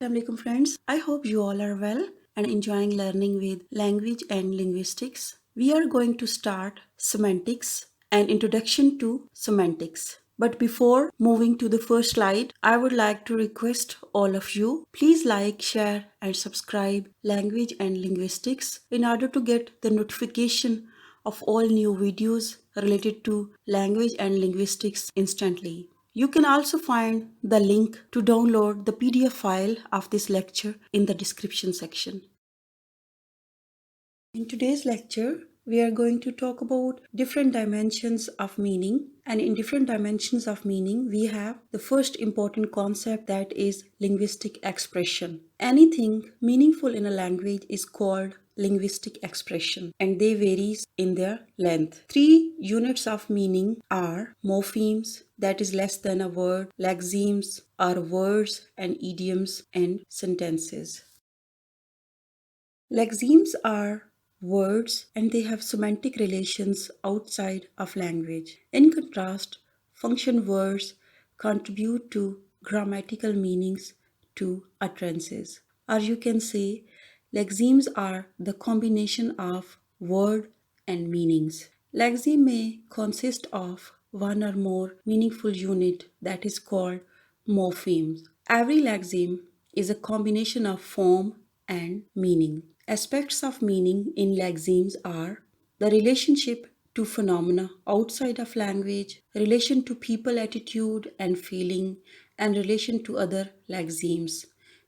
Assalamualaikum friends. I hope you all are well and enjoying learning with language and linguistics. We are going to start semantics and introduction to semantics. But before moving to the first slide, I would like to request all of you please like, share and subscribe language and linguistics in order to get the notification of all new videos related to language and linguistics instantly. You can also find the link to download the PDF file of this lecture in the description section. In today's lecture, we are going to talk about different dimensions of meaning. And in different dimensions of meaning, we have the first important concept, that is linguistic expression. Anything meaningful in a language is called linguistic expression, and they varies in their length. Three units of meaning are morphemes, that is less than a word, lexemes are words and idioms and sentences. Lexemes are words and they have semantic relations outside of language. In contrast, function words contribute to grammatical meanings to utterances. Or you can say lexemes are the combination of word and meanings. Lexeme may consist of one or more meaningful unit, that is called morphemes. Every lexeme is a combination of form and meaning. Aspects of meaning in lexemes are the relationship to phenomena outside of language, relation to people attitude and feeling, and relation to other lexemes.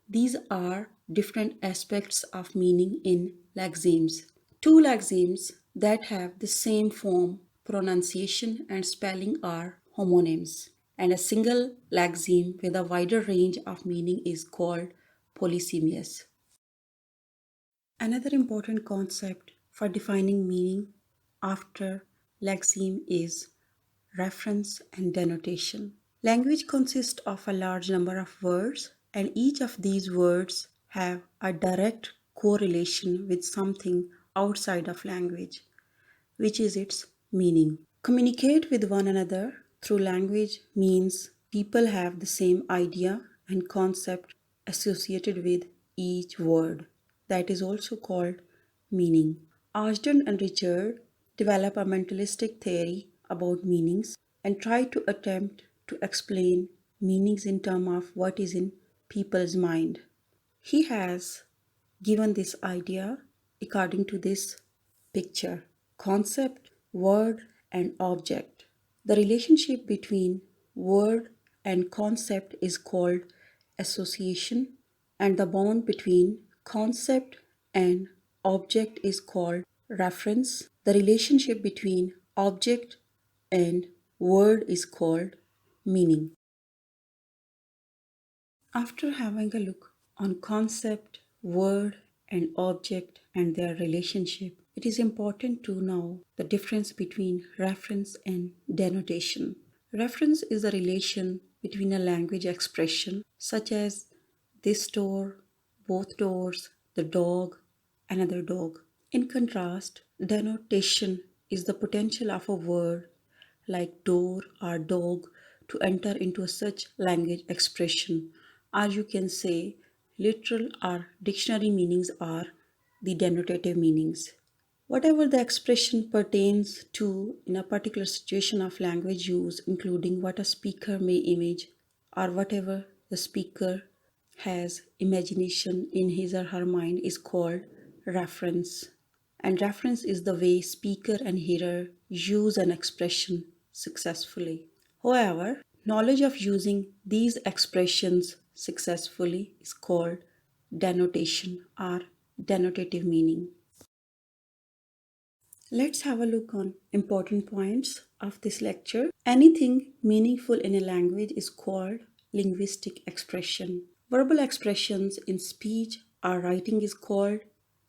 These are different aspects of meaning in lexemes. Two lexemes that have the same form, pronunciation, and spelling are homonyms, and a single lexeme with a wider range of meaning is called polysemous. Another important concept for defining meaning after lexeme is reference and denotation. Language consists of a large number of words, and each of these words have a direct correlation with something outside of language, which is its meaning. Communicate with one another through language means people have the same idea and concept associated with each word. That is also called meaning. Ashton and Richard develop a mentalistic theory about meanings and try to attempt to explain meanings in terms of what is in people's mind. He has given this idea according to this picture: concept, word, and object. The relationship between word and concept is called association, and the bond between concept and object is called reference. The relationship between object and word is called meaning. After having a look on concept, word, and object and their relationship, it is important to know the difference between reference and denotation. Reference is a relation between a language expression such as this door, both doors, the dog, another dog. In contrast, denotation is the potential of a word like door or dog to enter into such language expression, or you can say literal or dictionary meanings are the denotative meanings. Whatever the expression pertains to in a particular situation of language use, including what a speaker may image or whatever the speaker has imagination in his or her mind, is called reference. And reference is the way speaker and hearer use an expression successfully. However, knowledge of using these expressions successfully is called denotation or denotative meaning. Let's have a look on important points of this lecture. Anything meaningful in a language is called linguistic expression. Verbal expressions in speech or writing is called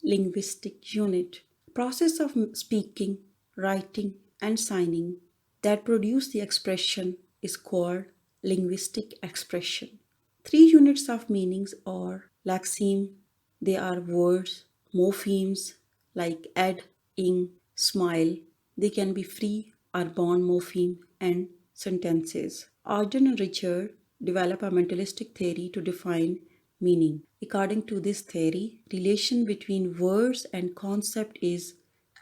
linguistic unit. Process of speaking, writing, and signing that produce the expression is called linguistic expression. Three units of meanings are lexeme, they are words, morphemes like add, ing, smile. They can be free or bond morpheme, and sentences. Ogden and Richard develop a mentalistic theory to define meaning. According to this theory, relation between words and concept is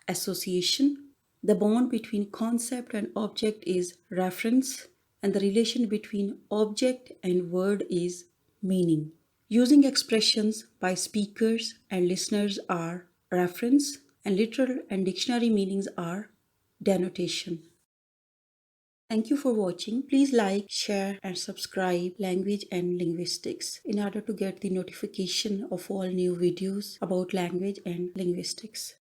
association. The bond between concept and object is reference, and the relation between object and word is meaning. Using expressions by speakers and listeners are reference, and literal and dictionary meanings are denotation. Thank you for watching. Please like, share, and subscribe Language and Linguistics in order to get the notification of all new videos about language and linguistics.